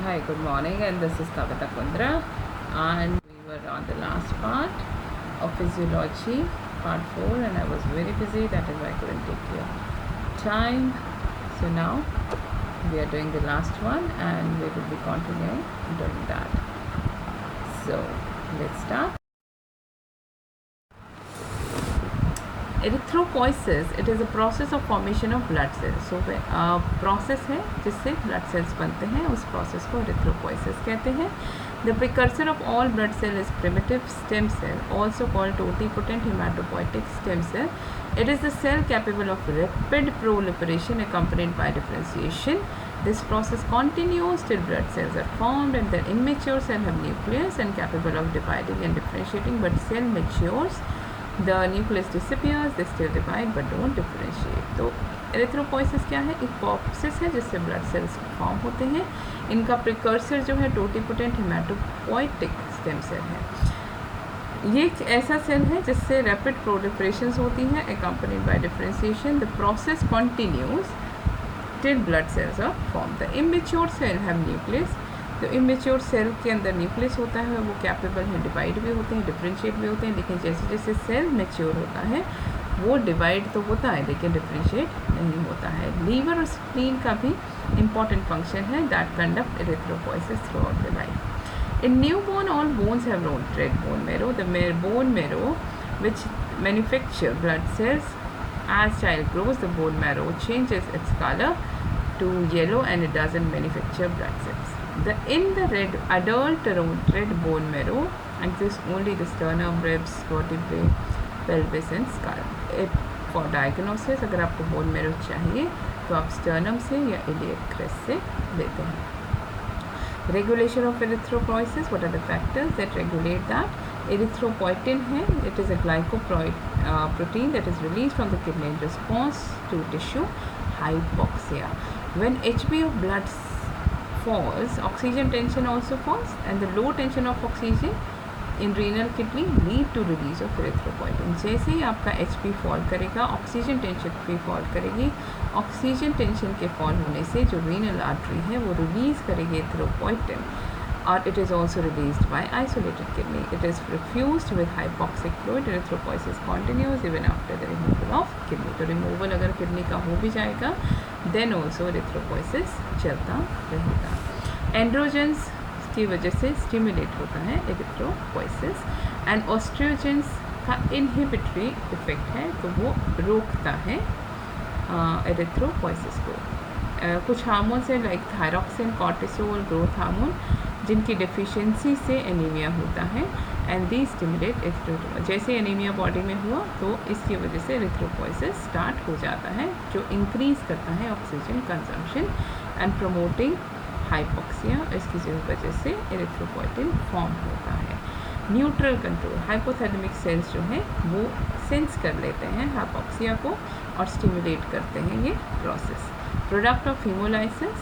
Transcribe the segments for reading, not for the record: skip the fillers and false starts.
Hi, good morning, and this is Kavita Kundra, and we were on the last part of physiology, part 4, and I was very busy, that is why I couldn't take your time. So now we are doing the last one, and we will be continuing doing that. So let's start. Erythropoiesis it is a process of formation of blood cells. So process है जिससे blood cells बनते हैं, उस process को erythropoiesis कहते हैं। The precursor of all blood cell is primitive stem cell, also called totipotent haematopoietic stem cell. It is the cell capable of rapid proliferation accompanied by differentiation. This process continues till blood cells are formed and the immature cell have nucleus and capable of dividing and differentiating, but cell matures, the nucleus disappears, they still divide but don't differentiate. तो erythropoiesis क्या है? एक process है जिससे blood cells form होते हैं। इनका precursor जो है टोटिपोटेंट हेमाटोपोइटिक स्टेम सेल है। ये एक ऐसा सेल है जिससे रैपिड प्रोलिफरेशंस होती हैं accompanied by differentiation. The process continues till blood cells are formed. The immature cell have nucleus. तो इमेच्योर सेल के अंदर न्यूक्लियस होता है, वो कैपेबल है, डिवाइड भी होते हैं, डिफ्रेंशिएट भी होते हैं, लेकिन जैसे जैसे सेल मैच्योर होता है वो डिवाइड तो होता है लेकिन डिफ्रेंशिएट नहीं होता है। लीवर और स्प्लीन का भी इम्पॉर्टेंट फंक्शन है that conduct erythropoiesis through out the life. In newborn, all bones have red bone marrow. The bone marrow, which manufacture blood cells, as child grows, the bone marrow changes its color to yellow, and it doesn't manufacture blood cells. In the adult red bone marrow exists only the sternum, ribs, vertebrae, pelvis, and skull. For diagnosis, अगर आपको bone marrow चाहिए तो आप sternum से या iliac crest से लेते हैं। Regulation of erythropoiesis, what are the factors that regulate that? Erythropoietin है, it is a glycoprotein that is released from the kidney in response to tissue hypoxia. When HB of blood falls, oxygen tension also falls, and the low tension of oxygen in renal kidney lead to release of erythropoietin. जैसे ही आपका HP fall करेगा, oxygen tension भी fall करेगी। Oxygen tension के fall होने से जो renal artery है वो रिलीज़ करेगी एरिथ्रोपोietin, और it is also released by isolated kidney. It is perfused with hypoxic fluid. Erythropoiesis continues even after the removal of kidney. तो रिमूवल अगर किडनी का हो भी जाएगा then also erythropoiesis चलता रहेगा। एंड्रोजेंस की वजह से स्टिमुलेट होता है एरिथ्रोपोइसिस, एंड ऑस्ट्रोजेंस का इनहिबिटरी इफेक्ट है, तो वो रोकता है एरिथ्रोपोइसिस को। कुछ हार्मोन्स हैं like thyroxine, cortisol, growth hormone, जिनकी डिफिशियंसी से एनीमिया होता है, एंड दी स्टिमुलेट एरिथ्रोपोइसिस। जैसे एनीमिया बॉडी में हुआ तो इसकी वजह से एरिथ्रोपोइसिस स्टार्ट हो जाता है, जो इंक्रीज़ करता है oxygen consumption and promoting hypoxia. इसकी वजह से एरिथ्रोपोietin फॉर्म होता है। न्यूट्रल कंट्रोल, हाइपोथैलेमिक सेल्स जो हैं वो सेंस कर लेते हैं हाइपोक्सिया को और स्टिमुलेट करते हैं ये process. Product of haemolysis,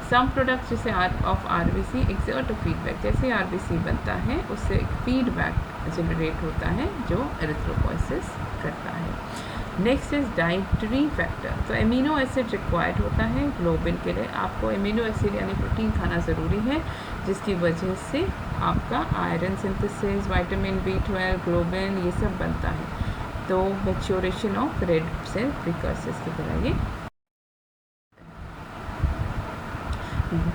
some product जैसे ऑफ आरबीसी एक्सर्ट फीडबैक, जैसे आरबीसी बनता है उससे एक फीडबैक जनरेट होता है जो एरिथ्रोपोइसिस करता है। नेक्स्ट इज डाइटरी फैक्टर, तो एमिनो एसिड रिक्वायर्ड होता है ग्लोबिन के लिए। आपको एमिनो एसिड यानी प्रोटीन खाना ज़रूरी है, जिसकी वजह से आपका iron synthesis, vitamin B12, globin, ये सब बनता है। तो maturation of red cell precursors की तरह ये।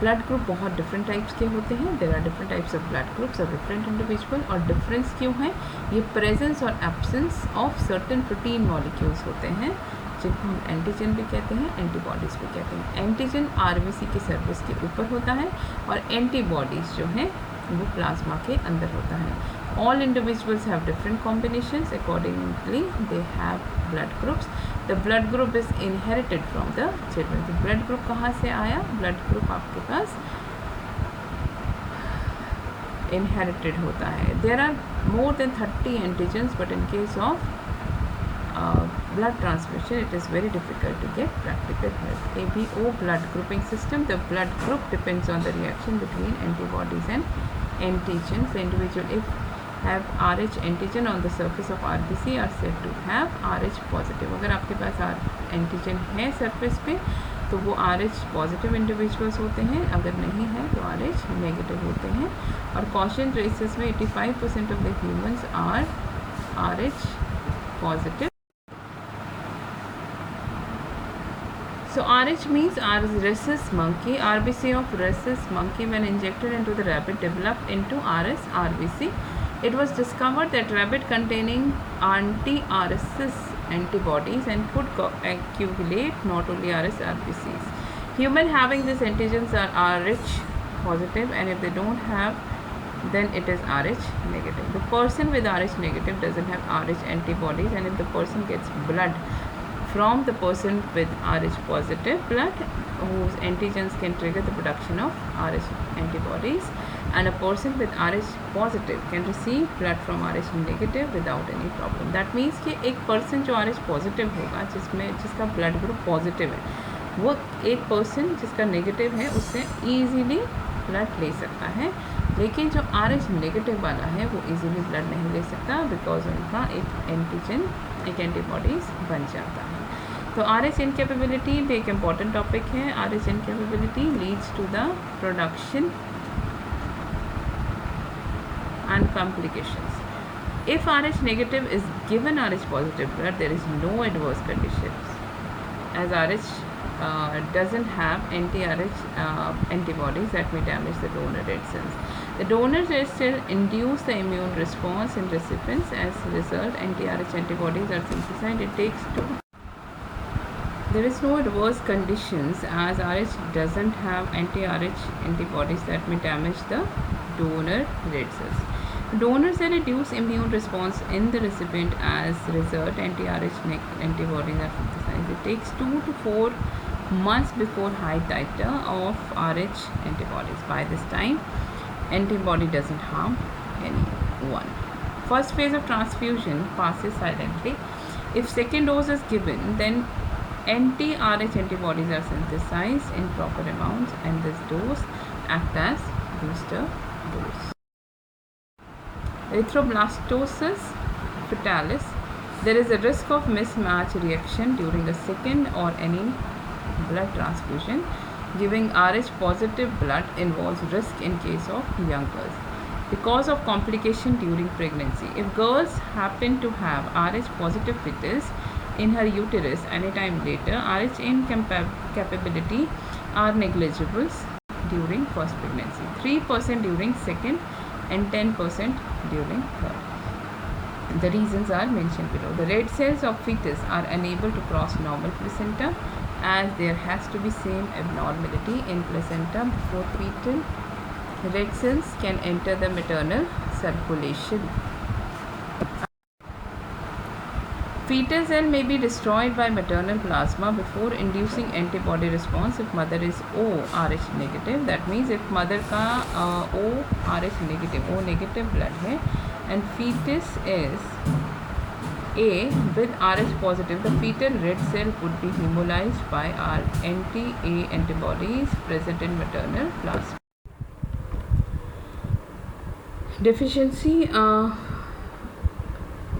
ब्लड ग्रुप बहुत डिफरेंट टाइप्स के होते हैं। There are different types of blood groups of different individual. और डिफरेंस क्यों है? ये प्रेजेंस और absence of certain protein molecules होते हैं, जिनको हम एंटीजन भी कहते हैं, एंटीबॉडीज़ भी कहते हैं। एंटीजन आरबीसी की सर्फेस के ऊपर होता है और एंटीबॉडीज़ जो हैं वो प्लाज्मा के अंदर होता है। All individuals have different combinations. Accordingly, they have blood groups. The blood group is inherited from the children. तो blood group कहाँ से आया? Blood group आपके पास inherited होता है। There are more than 30 antigens, but in case of blood transfusion, it is very difficult to get practical help. ABO blood grouping system. The blood group depends on the reaction between antibodies and antigens. The individual, if have RH antigen on the surface of RBC are said to have RH positive. अगर आपके पास antigen है surface पे तो वो RH positive individuals होते हैं, अगर नहीं है तो RH नेगेटिव होते हैं। और कॉशेंट रेसेस में 85% of the humans are RH positive. So RH means rhesus monkey. RBC of rhesus monkey when injected into the rabbit developed into RS RBC. It was discovered that rabbit containing anti-RSS antibodies and could accumulate not only RS RBCs. Human having these antigens are RH positive, and if they don't have, then it is RH negative. The person with RH negative doesn't have RH antibodies, and if the person gets blood from the person with RH positive blood, whose antigens can trigger the production of RH antibodies, and a person with RH positive can receive blood from RH negative without any problem. That means कि एक person जो RH positive होगा, जिसका blood group positive है, वो एक person जिसका negative है उससे easily blood ले सकता है, लेकिन जो RH नेगेटिव वाला है वो इजीली ब्लड नहीं ले सकता, बिकॉज उनका एक एंटीजन, एक एंटीबॉडीज बन जाता है। तो RH इनकेपेबिलिटी भी एक इम्पॉर्टेंट टॉपिक है। RH incompatibility leads to the production and complications. If RH negative is given RH positive blood, there is no adverse conditions, as RH doesn't have anti-RH antibodies that may damage the donor red cells. The donor red cell induce the immune response in recipients. As a result, anti-RH antibodies are synthesized. It takes two. There is no adverse conditions, as RH doesn't have anti-RH antibodies that may damage the donor red cells. Donor cell induce immune response in the recipient. As a result, anti-RH antibodies are synthesized. It takes 2 to 4 months before high titer of RH antibodies. By this time, antibody doesn't harm anyone. First phase of transfusion passes silently. If second dose is given, then anti-RH antibodies are synthesized in proper amounts, and this dose acts as booster dose. Erythroblastosis fetalis. There is a risk of mismatch reaction during the second or any blood transfusion. Giving RH positive blood involves risk in case of young girls. The cause of complication during pregnancy. If girls happen to have RH positive fetus in her uterus anytime later, RH incapability are negligible during first pregnancy, 3% during second, and 10% during third. The reasons are mentioned below. The red cells of fetus are unable to cross normal placenta, as there has to be same abnormality in placenta before fetal red cells can enter the maternal circulation. Fetal cell may be destroyed by maternal plasma before inducing antibody response if mother is O-RH negative. That means if mother का O-RH negative, O negative blood है, and fetus is A with RH positive, the fetal red cell would be hemolyzed by our anti-A antibodies present in maternal plasma. Deficiency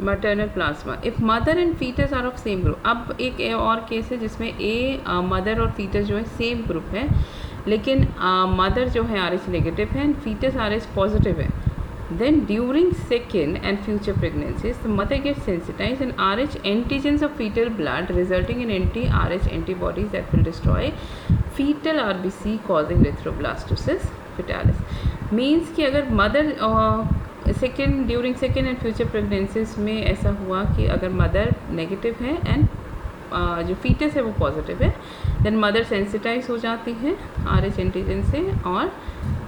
maternal plasma. If mother and fetus are of same group. अब एक और case है जिसमें A mother और fetus जो है same group है, लेकिन मदर जो है RH नेगेटिव है and fetus RH पॉजिटिव है. Then during second and future pregnancies, the mother gets sensitized and RH antigens of fetal blood, resulting in anti-RH antibodies that will destroy fetal RBC, causing erythroblastosis fetalis. Means कि अगर mother during second and future pregnancies में ऐसा हुआ कि अगर mother negative है and जो foetus है वो पॉजिटिव है, देन मदर सेंसिटाइज हो जाती है RH एंटीजन से और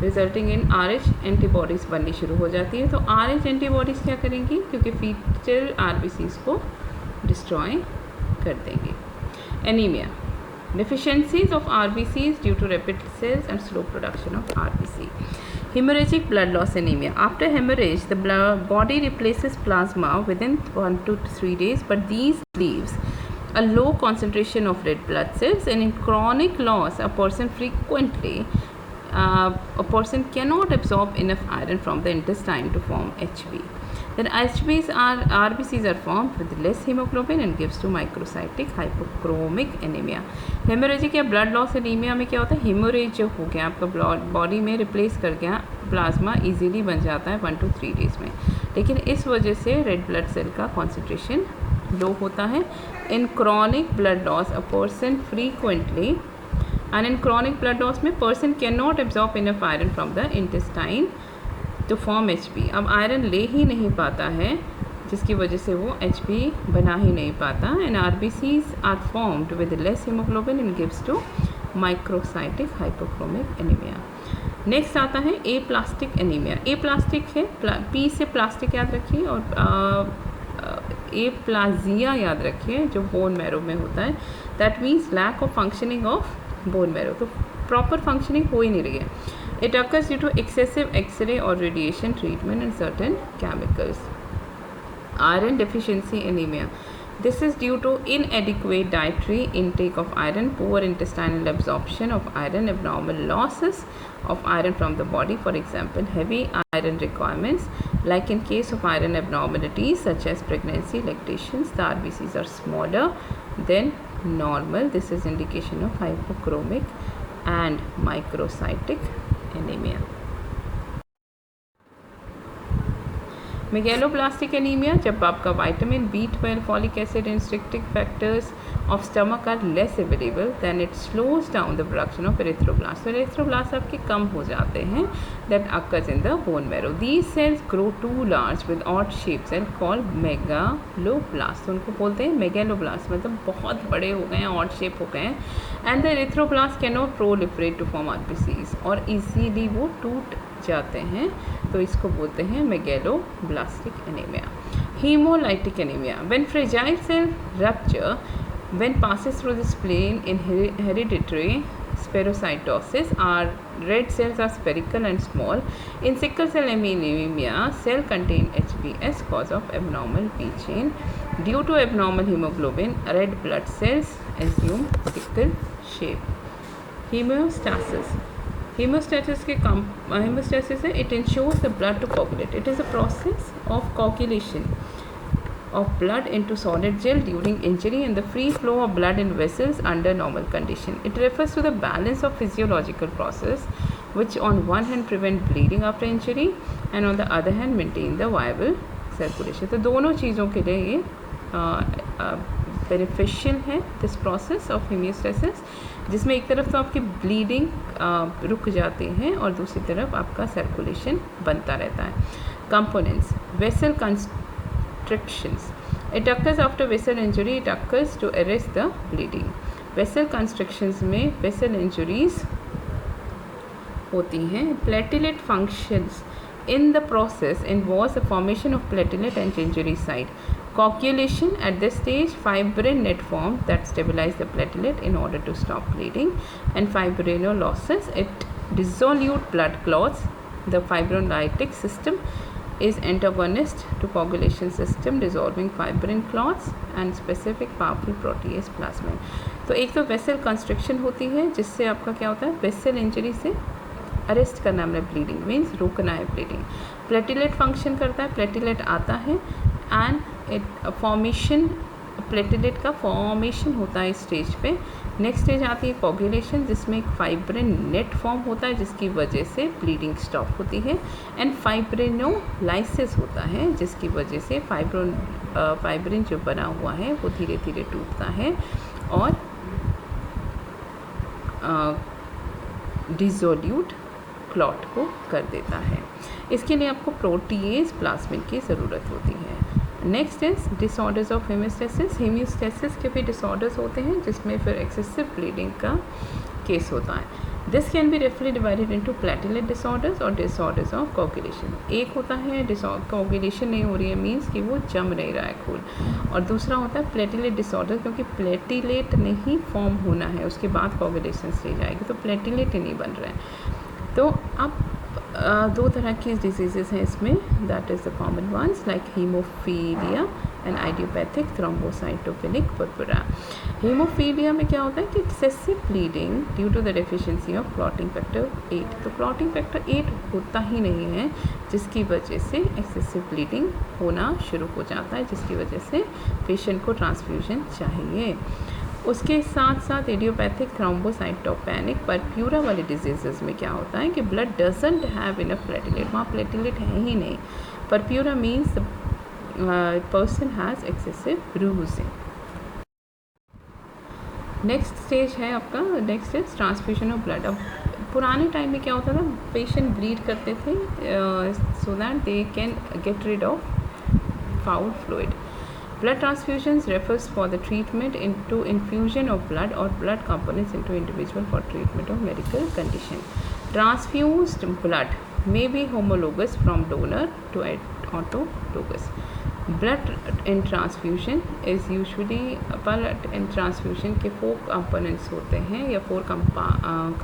रिजल्टिंग इन RH एंटीबॉडीज़ बननी शुरू हो जाती है. तो RH एंटीबॉडीज़ क्या करेंगी, क्योंकि फीटल RBCs को डिस्ट्रॉय कर देंगे. Anaemia. Deficiencies of RBCs due to rapid cells and slow production of RBC. Hemorrhagic blood loss anemia. After hemorrhage, the body replaces plasma within 1 to 3 days, but these leaves a low concentration of red blood cells, and in chronic loss, a person cannot absorb enough iron from the intestine to form HB. Then RBCs are formed with less hemoglobin and gives to microcytic hypochromic anemia. Haemorrhagic या blood loss anaemia में क्या होता है, haemorrhage जो हो गया आपका body में रिप्लेस कर गया प्लाज्मा इजीली बन जाता है 1 to 3 डेज़ में, लेकिन इस वजह से रेड ब्लड सेल का कॉन्सेंट्रेशन लो होता है. In chronic blood loss a person frequently and in chronic blood loss में person can not absorb enough iron from the intestine to form HP. अब आयरन ले ही नहीं पाता है जिसकी वजह से वो HP बना ही नहीं पाता. And RBCs are formed with less haemoglobin and gives to microcytic hypochromic anaemia. Next आता है aplastic anaemia. Aplastic है, P से प्लास्टिक याद रखिए और ए प्लाजिया याद रखिए जो बोन मैरो में होता है. That means lack of functioning of bone marrow, तो प्रॉपर फंक्शनिंग हो ही नहीं रही है. It occurs due to excessive X-ray or radiation treatment and certain chemicals. Iron deficiency anemia. This is due to inadequate dietary intake of iron, poor intestinal absorption of iron, abnormal losses of iron from the body. For example, heavy iron requirements, like in case of iron abnormalities such as pregnancy, lactations, the RBCs are smaller than normal. This is indication of hypochromic and microcytic anemia. Megaloblastic anaemia, जब आपका vitamin B12, folic acid and restrictive factors of stomach are less available, then it slows down the production of erythroblast. तो erythroblast आपके कम हो जाते हैं. That occurs in the bone marrow. These cells grow too large with odd shapes and called megaloblast. तो उनको बोलते हैं मेगैलोब्लास्ट, मतलब बहुत बड़े हो गए हैं, ऑड शेप हो गए हैं. And the erythroblast can not proliferate to form RBCs, और इजीली वो टूट जाते हैं, तो इसको बोलते हैं megaloblastic anaemia. Haemolytic anaemia. When fragile cell rupture when passes through the spleen in hereditary spherocytosis, our red cells are spherical and small. In sickle cell anemia, cell contain HbS cause of abnormal P chain. Due to abnormal hemoglobin, red blood cells assume sickle shape. Hemostasis. Hemostasis है, it ensures the blood to coagulate. It is a process of coagulation of blood into solid gel during injury and the free flow of blood in vessels under normal condition. It refers to the balance of physiological process which on one hand prevent bleeding after injury and on the other hand maintain the viable circulation. तो दोनों चीज़ों के लिए ये beneficial है this process of हेमियोस्टेसिस, जिसमें एक तरफ तो आपकी ब्लीडिंग रुक जाती है और दूसरी तरफ आपका सर्कुलेशन बनता रहता है. Components. Vessel constrictions. It occurs after vessel injury. It occurs to arrest the bleeding. Vessel constrictions में vessel injuries होती हैं. Platelet functions in the process involves the formation of platelet and injury site. Coagulation at this stage, fibrin net formed that stabilize the platelet in order to stop bleeding, and fibrinolysis. It dissolute blood clots. The fibrinolytic system is antagonist to coagulation system, dissolving fibrin clots and specific powerful protease plasmin. तो एक तो vessel constriction होती है जिससे आपका क्या होता है, वेसल इंजरी से अरेस्ट करना है ब्लीडिंग, मीन्स रोकना है ब्लीडिंग. प्लेटिलेट फंक्शन करता है, प्लेटिलेट आता है एंड इट फॉर्मेशन, प्लेटिलेट का फॉर्मेशन होता है इस स्टेज पे. नेक्स्ट स्टेज आती है कोगुलेशन, जिसमें एक फाइब्रिन नेट फॉर्म होता है जिसकी वजह से ब्लीडिंग स्टॉप होती है. एंड फाइब्रिनोलाइसिस होता है जिसकी वजह से फाइब्रिन जो बना हुआ है वो धीरे धीरे टूटता है और डिसोल्यूट क्लॉट को कर देता है. इसके लिए आपको प्रोटीएज प्लाज्मिन की ज़रूरत होती है. Next is disorders of haemostasis. Haemostasis के भी डिसऑर्डर्स होते हैं जिसमें फिर एक्सेसिव ब्लीडिंग का केस होता है. दिस कैन बी रेफरली डिवाइडेड इनटू प्लेटिलेट डिसऑर्डर्स और डिसऑर्डर्स ऑफ कोगुलेशन. एक होता है कोगुलेशन नहीं हो रही है, मीन्स कि वो जम नहीं रहा है खून, और दूसरा होता है प्लेटिलेट डिसऑर्डर, क्योंकि प्लेटिलेट नहीं फॉर्म होना है, उसके बाद कोगुलेशन स्टेज आएगी तो प्लेटिलेट ही नहीं बन रहा है. तो अब दो तरह की डिजीज़ेज़ हैं इसमें, that is the common ones like haemophilia and idiopathic thrombocytopenic purpura. Haemophilia में क्या होता है कि excessive bleeding due to the deficiency of clotting factor 8। तो क्लॉटिंग फैक्टर 8 होता ही नहीं है, जिसकी वजह से एक्सेसिव ब्लीडिंग होना शुरू हो जाता है, जिसकी वजह से पेशेंट को ट्रांसफ्यूजन चाहिए। उसके साथ साथ इडियोपैथिक थ्रोम्बोसाइटोपेनिक परप्यूरा वाले डिजीज़ में क्या होता है कि blood doesn't have enough platelet, वहाँ प्लेटलेट है ही नहीं। Purpura means person has excessive bruising. Next stage है आपका, next is transfusion of blood. अब पुराने टाइम में क्या होता था, पेशेंट ब्लीड करते थे so that they can get rid of foul fluid. Blood transfusions refers for the treatment into infusion of blood or blood components into individual for treatment of medical condition. Transfused blood may be homologous from donor to autologous. Blood in transfusion is usually blood in transfusion के 4 components होते हैं या 4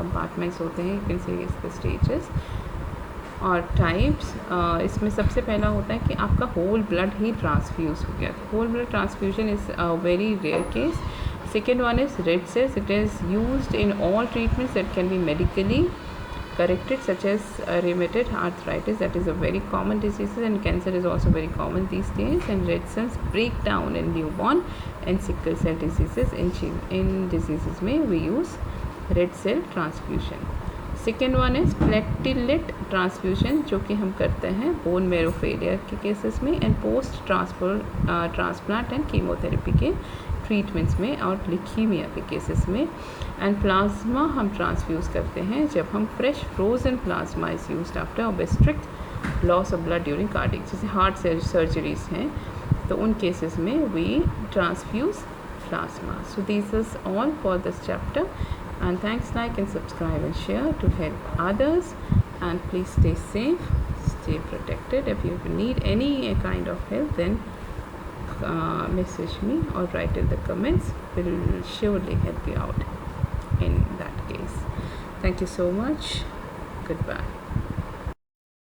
compartments होते हैं, you can say is the stages और types. इसमें सबसे पहला होता है कि आपका होल ब्लड ही ट्रांसफ्यूज़ हो गया। Whole blood transfusion is a very rare case. Second one is red cells. It is used in all treatments that can be medically corrected such as rheumatoid arthritis, that is a very common disease, and cancer is also very common these days, and red cells break down in newborn and sickle cell diseases. In diseases में we use red cell transfusion. Second one is platelet transfusion, जो कि हम करते हैं bone marrow failure के cases में and post transplant and chemotherapy के treatments में और लीकीमिया के केसेस में। एंड प्लाज्मा हम ट्रांसफ्यूज़ करते हैं जब हम fresh frozen plasma is used after obstruct loss of blood during cardiac, जैसे हार्ट सर्जरीज हैं तो उन केसेस में we transfuse plasma. So this is all for this chapter, and thanks, like and subscribe and share to help others, and please stay safe, stay protected. If you need any kind of help, then message me or write in the comments. We'll surely help you out in that case. Thank you so much. Goodbye.